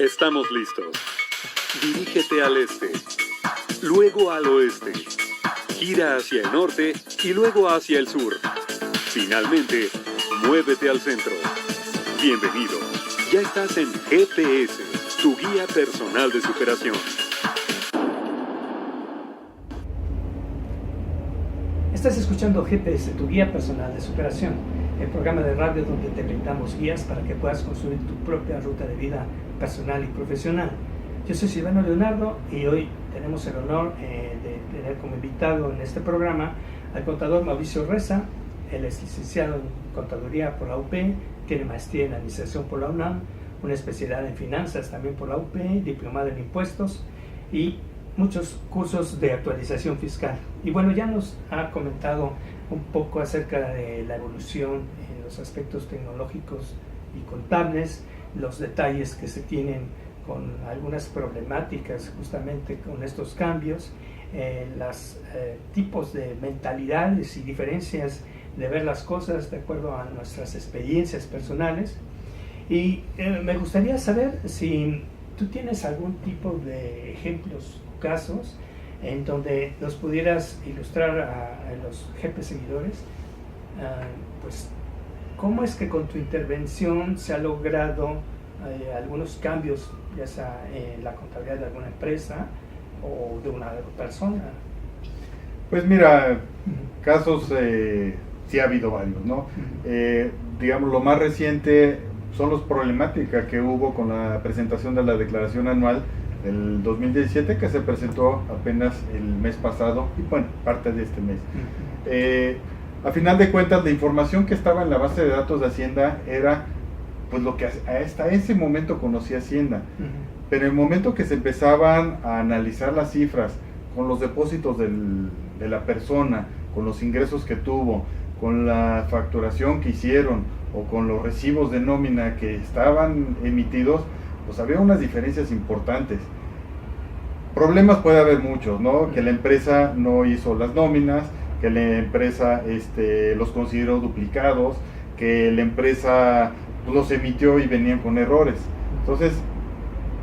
Estamos listos. Dirígete al este, luego al oeste, gira hacia el norte y luego hacia el sur. Finalmente, muévete al centro. Bienvenido. Ya estás en GPS, tu guía personal de superación. Estás escuchando GPS, tu guía personal de superación, el programa de radio donde te brindamos guías para que puedas construir tu propia ruta de vida personal y profesional. Yo soy Silvano Leonardo y hoy tenemos el honor de tener como invitado en este programa al contador Mauricio Reza. Él es licenciado en Contaduría por la UP, tiene maestría en Administración por la UNAM, una especialidad en Finanzas también por la UP, diplomado en Impuestos y muchos cursos de actualización fiscal. Y bueno, ya nos ha comentado un poco acerca de la evolución en los aspectos tecnológicos y contables, los detalles que se tienen con algunas problemáticas justamente con estos cambios, los tipos de mentalidades y diferencias de ver las cosas de acuerdo a nuestras experiencias personales. Y me gustaría saber si tú tienes algún tipo de ejemplos, casos, en donde nos pudieras ilustrar a los GP seguidores, pues cómo es que con tu intervención se ha logrado algunos cambios, ya sea en la contabilidad de alguna empresa o de una persona. Pues mira, casos sí ha habido varios, ¿no? Digamos, lo más reciente son las problemáticas que hubo con la presentación de la declaración anual del 2017, que se presentó apenas el mes pasado y bueno, parte de este mes. A final de cuentas, la información que estaba en la base de datos de Hacienda era pues lo que hasta ese momento conocía Hacienda, pero en el momento que se empezaban a analizar las cifras con los depósitos de la persona, con los ingresos que tuvo, con la facturación que hicieron o con los recibos de nómina que estaban emitidos, pues había unas diferencias importantes. Problemas puede haber muchos, ¿no? Que la empresa no hizo las nóminas, que la empresa los consideró duplicados, que la empresa los emitió y venían con errores. Entonces,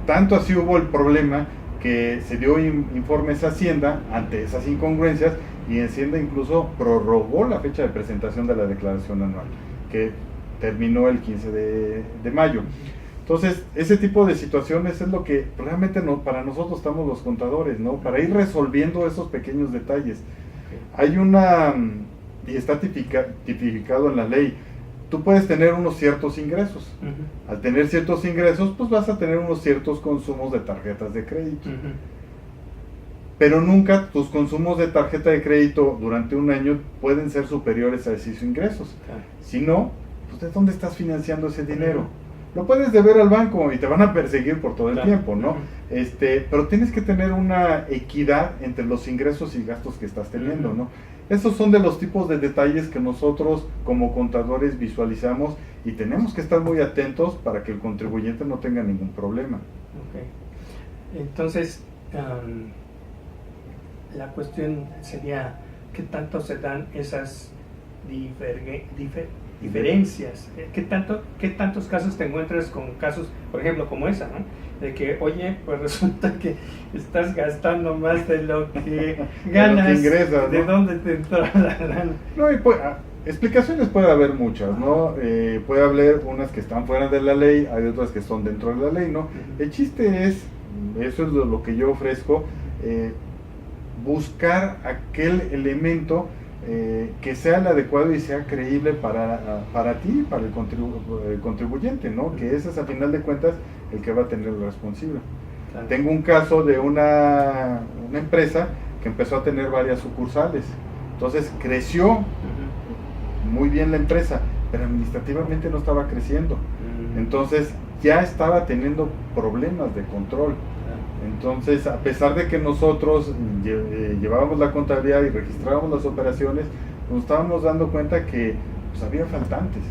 tanto así hubo el problema que se dio informes a Hacienda ante esas incongruencias y Hacienda incluso prorrogó la fecha de presentación de la declaración anual, que terminó el 15 de mayo. Entonces, ese tipo de situaciones es lo que realmente para nosotros estamos los contadores, ¿no? Para ir resolviendo esos pequeños detalles. Hay y está tipificado en la ley, tú puedes tener unos ciertos ingresos. Al tener ciertos ingresos, pues vas a tener unos ciertos consumos de tarjetas de crédito. Pero nunca tus consumos de tarjeta de crédito durante un año pueden ser superiores a esos ingresos. Si no, pues ¿de dónde estás financiando ese dinero? Lo puedes deber al banco y te van a perseguir por todo el tiempo, ¿no? Pero tienes que tener una equidad entre los ingresos y gastos que estás teniendo, ¿no? Esos son de los tipos de detalles que nosotros como contadores visualizamos y tenemos que estar muy atentos para que el contribuyente no tenga ningún problema. Entonces, la cuestión sería ¿qué tanto se dan esas diferencias? ¿Qué tantos casos te encuentras con casos, por ejemplo, como esa, ¿no? De que, oye, pues resulta que estás gastando más de lo que ganas, de lo que ingresas, ¿no? ¿De dónde te entra la lana? No, y explicaciones puede haber muchas, ¿no? Puede haber unas que están fuera de la ley, hay otras que son dentro de la ley, ¿no? El chiste es, eso es lo que yo ofrezco, buscar aquel elemento que sea el adecuado y sea creíble para ti, para el contribuyente, ¿no? Que ese es a final de cuentas el que va a tener la responsabilidad. Claro. Tengo un caso de una empresa que empezó a tener varias sucursales, entonces creció muy bien la empresa, pero administrativamente no estaba creciendo, entonces ya estaba teniendo problemas de control. Entonces, a pesar de que nosotros llevábamos la contabilidad y registrábamos las operaciones, nos estábamos dando cuenta que pues, había faltantes.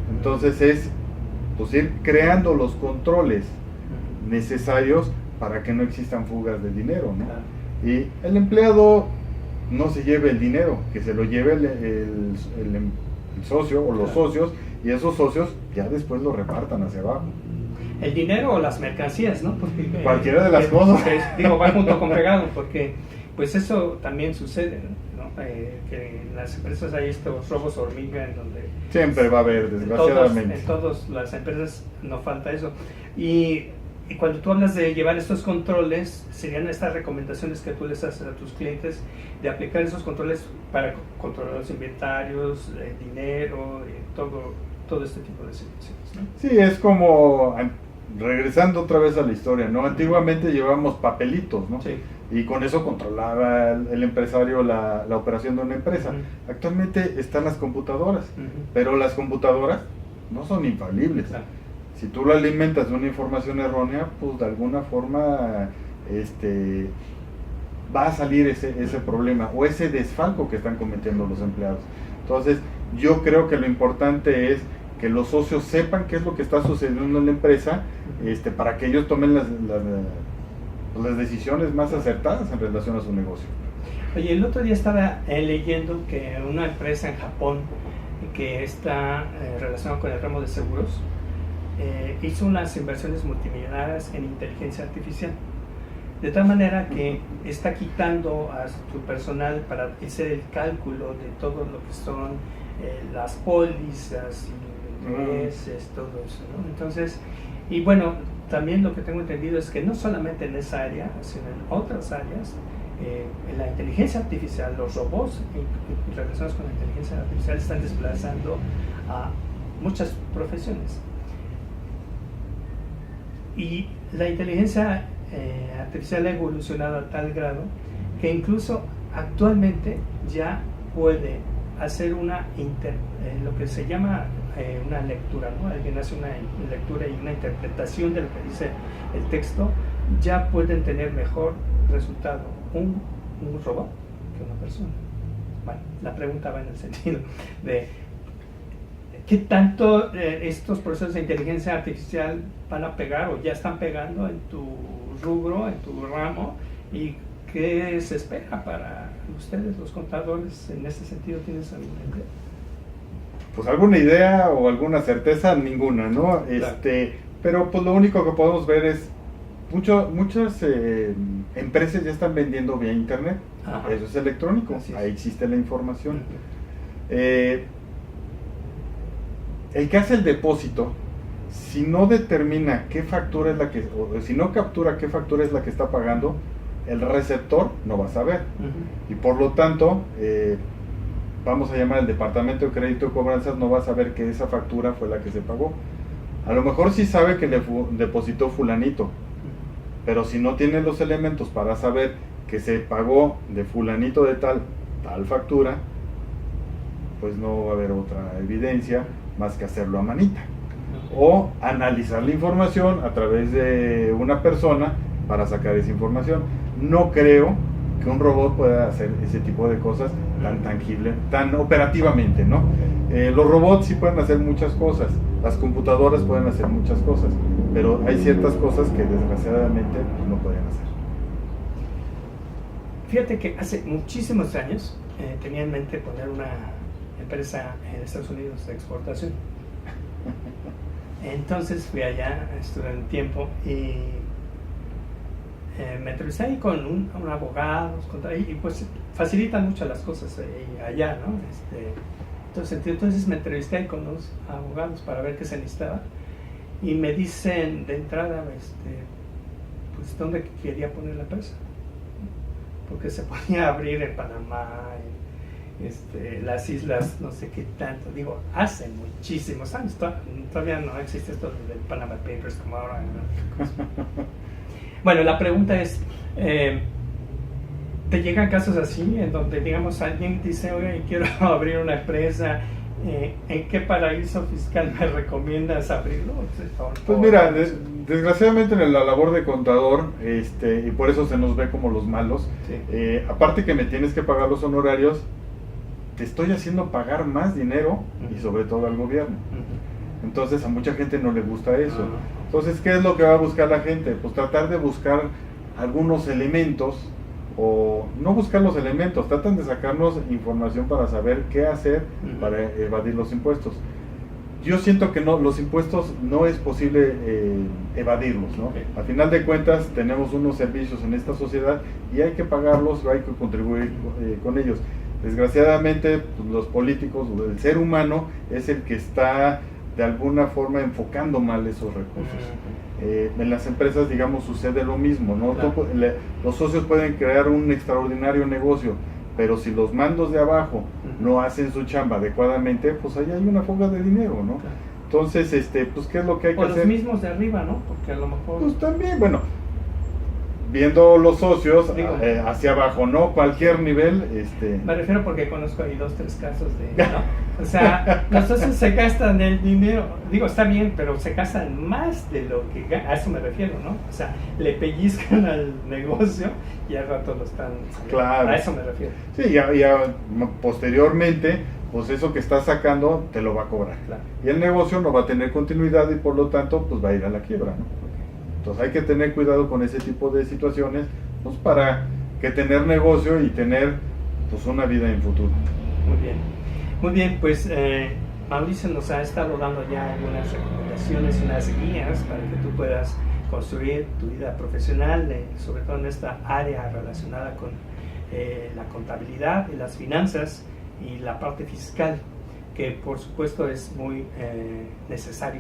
Entonces es pues, ir creando los controles necesarios para que no existan fugas de dinero, ¿no? Y el empleado no se lleve el dinero, que se lo lleve el socio o los socios, y esos socios ya después lo repartan hacia abajo. el dinero o las mercancías, ¿no? Porque, cualquiera de las cosas. Digo, va junto con pegado, porque pues eso también sucede, ¿no? Que en las empresas hay estos robos hormiga en donde... Siempre va a haber, desgraciadamente. En todas las empresas no falta eso. Y cuando tú hablas de llevar estos controles, serían estas recomendaciones que tú les haces a tus clientes de aplicar esos controles para controlar los inventarios, el dinero, todo este tipo de situaciones, ¿no? Sí, es como, regresando otra vez a la historia, ¿no? Antiguamente llevábamos papelitos, ¿no? Sí. Y con eso controlaba el empresario la operación de una empresa. Uh-huh. Actualmente están las computadoras, Uh-huh. pero las computadoras no son infalibles. Claro. Si tú la alimentas de una información errónea, pues de alguna forma va a salir ese problema o ese desfalco que están cometiendo los empleados. Entonces, yo creo que lo importante es que los socios sepan qué es lo que está sucediendo en la empresa, para que ellos tomen las decisiones más acertadas en relación a su negocio. Oye, el otro día estaba leyendo que una empresa en Japón que está relacionada con el ramo de seguros hizo unas inversiones multimillonarias en inteligencia artificial, de tal manera que está quitando a su personal para hacer el cálculo de todo lo que son las pólizas y intereses, todo eso, ¿no? Entonces, y bueno, también lo que tengo entendido es que no solamente en esa área, sino en otras áreas, en la inteligencia artificial, los robots relacionados con la inteligencia artificial están desplazando a muchas profesiones. Y la inteligencia artificial ha evolucionado a tal grado que incluso actualmente ya puede hacer lo que se llama una lectura, ¿no? Alguien hace una lectura y una interpretación de lo que dice el texto, ya pueden tener mejor resultado un robot que una persona. Bueno, la pregunta va en el sentido de ¿qué tanto estos procesos de inteligencia artificial van a pegar o ya están pegando en tu rubro, en tu ramo? ¿Y qué se espera para ustedes, los contadores, en ese sentido? ¿Tienes alguna idea? Pues alguna idea o alguna certeza, ninguna, ¿no? Claro. Pero pues lo único que podemos ver es muchas empresas ya están vendiendo vía internet. Ajá. Eso es electrónico, Así es. ahí existe la información. Uh-huh. El que hace el depósito, si no determina qué factura es la que, o si no captura qué factura es la que está pagando, el receptor no va a saber. Uh-huh. Y por lo tanto, vamos a llamar al departamento de crédito y cobranzas, no va a saber que esa factura fue la que se pagó. A lo mejor sí sabe que le depositó fulanito, pero si no tiene los elementos para saber que se pagó de fulanito de tal factura, pues no va a haber otra evidencia más que hacerlo a manita. O analizar la información a través de una persona para sacar esa información. No creo que un robot pueda hacer ese tipo de cosas tan tangible, tan operativamente, ¿no? Los robots sí pueden hacer muchas cosas, las computadoras pueden hacer muchas cosas, pero hay ciertas cosas que desgraciadamente no pueden hacer. Fíjate que hace muchísimos años tenía en mente poner una empresa en Estados Unidos de exportación. Entonces fui allá, estuve un tiempo y me entrevisté ahí con un abogado, y pues facilitan mucho las cosas allá, ¿no? Entonces me entrevisté ahí con los abogados para ver qué se necesitaba y me dicen de entrada pues dónde quería poner la empresa, porque se podía abrir en Panamá, las islas, no sé qué tanto. Digo, hace muchísimos años, todavía no existe esto del Panama Papers como ahora, ¿no? Bueno, la pregunta es, ¿te llegan casos así en donde, digamos, alguien dice, oye, quiero abrir una empresa, ¿en qué paraíso fiscal me recomiendas abrirlo? Pues mira, desgraciadamente en la labor de contador, y por eso se nos ve como los malos, sí. Aparte que me tienes que pagar los honorarios, te estoy haciendo pagar más dinero y sobre todo al gobierno. Entonces a mucha gente no le gusta eso. Entonces, ¿qué es lo que va a buscar la gente? Pues tratar de buscar algunos elementos, o no buscar los elementos, tratan de sacarnos información para saber qué hacer para evadir los impuestos. Yo siento que no, los impuestos no es posible evadirlos, ¿no? Okay. A final de cuentas tenemos unos servicios en esta sociedad y hay que pagarlos, hay que contribuir con ellos. Desgraciadamente, pues, los políticos, el ser humano es el que está de alguna forma enfocando mal esos recursos. En las empresas, digamos, sucede lo mismo, ¿no? Claro. Los socios pueden crear un extraordinario negocio, pero si los mandos de abajo no hacen su chamba adecuadamente, pues ahí hay una fuga de dinero, ¿no? Claro. Entonces, pues, ¿qué es lo que hay que O hacer? los mismos de arriba, ¿no? Porque a lo mejor... Pues también, bueno, viendo los socios Digo, hacia abajo, ¿no? Cualquier nivel, me refiero porque conozco ahí 2, 3 casos de... ¿no? O sea, los socios se gastan el dinero, digo, está bien, pero se gastan más de lo que... A eso me refiero, ¿no? O sea, le pellizcan al negocio y al rato lo están... Claro. A eso me refiero. sí, ya posteriormente, pues eso que estás sacando te lo va a cobrar. Claro. Y el negocio no va a tener continuidad y por lo tanto, pues va a ir a la quiebra, ¿no? Entonces hay que tener cuidado con ese tipo de situaciones, pues para que tener negocio y tener, pues, una vida en futuro. Muy bien. Muy bien, pues Mauricio nos ha estado dando ya algunas recomendaciones, unas guías para que tú puedas construir tu vida profesional, sobre todo en esta área relacionada con la contabilidad y las finanzas y la parte fiscal, que por supuesto es muy necesario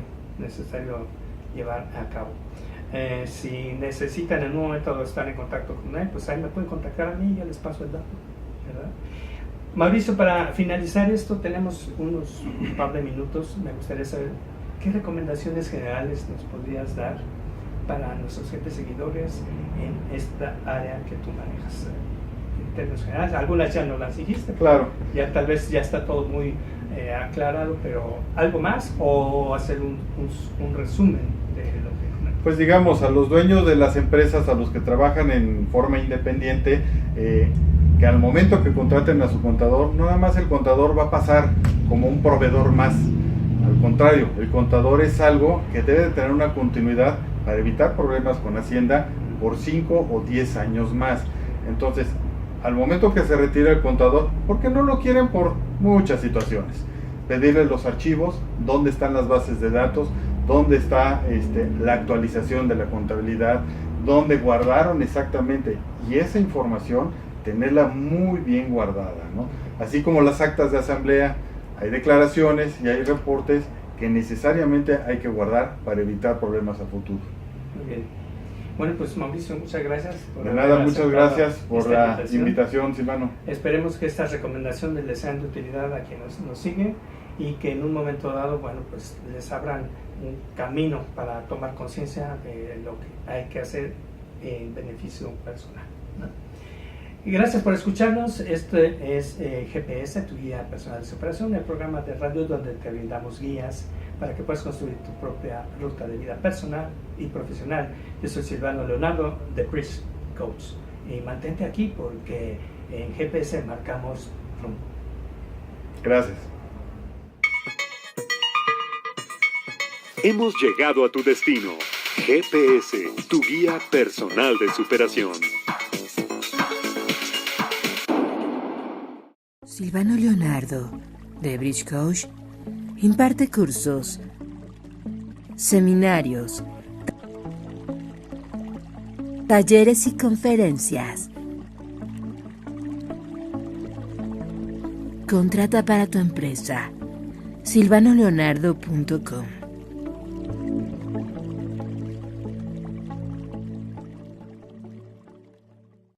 llevar a cabo. Si necesitan en un momento estar en contacto con él, pues ahí me pueden contactar a mí y ya les paso el dato, ¿verdad? Mauricio, para finalizar esto tenemos un par de minutos. Me gustaría saber qué recomendaciones generales nos podrías dar para nuestros jefes seguidores en esta área que tú manejas, en términos generales. Algunas ya no las dijiste, Claro. ya tal vez ya está todo muy aclarado, pero algo más, o hacer un resumen de lo que comentas. Pues digamos, a los dueños de las empresas, a los que trabajan en forma independiente, que al momento que contraten a su contador, no nada más el contador va a pasar como un proveedor más. Al contrario, el contador es algo que debe de tener una continuidad para evitar problemas con Hacienda por 5 o 10 años más. Entonces, al momento que se retire el contador, porque no lo quieren por muchas situaciones, pedirle los archivos, dónde están las bases de datos, dónde está la actualización de la contabilidad, dónde guardaron exactamente, y esa información tenerla muy bien guardada, ¿no? Así como las actas de asamblea, hay declaraciones y hay reportes que necesariamente hay que guardar para evitar problemas a futuro. Muy bien. Bueno, pues Mauricio, muchas gracias. De nada, muchas gracias por la invitación, Silvano. Esperemos que estas recomendaciones les sean de utilidad a quienes nos siguen y que en un momento dado, bueno, pues les abran un camino para tomar conciencia de lo que hay que hacer en beneficio personal, ¿no? Y gracias por escucharnos. Este es GPS, tu guía personal de superación, el programa de radio donde te brindamos guías para que puedas construir tu propia ruta de vida personal y profesional. Yo soy Silvano Leonardo, de Bridge Coach. Y mantente aquí porque en GPS marcamos rumbo. Gracias. Hemos llegado a tu destino. GPS, tu guía personal de superación. Silvano Leonardo, de Bridge Coach, imparte cursos, seminarios, talleres y conferencias. Contrata para tu empresa. silvanoleonardo.com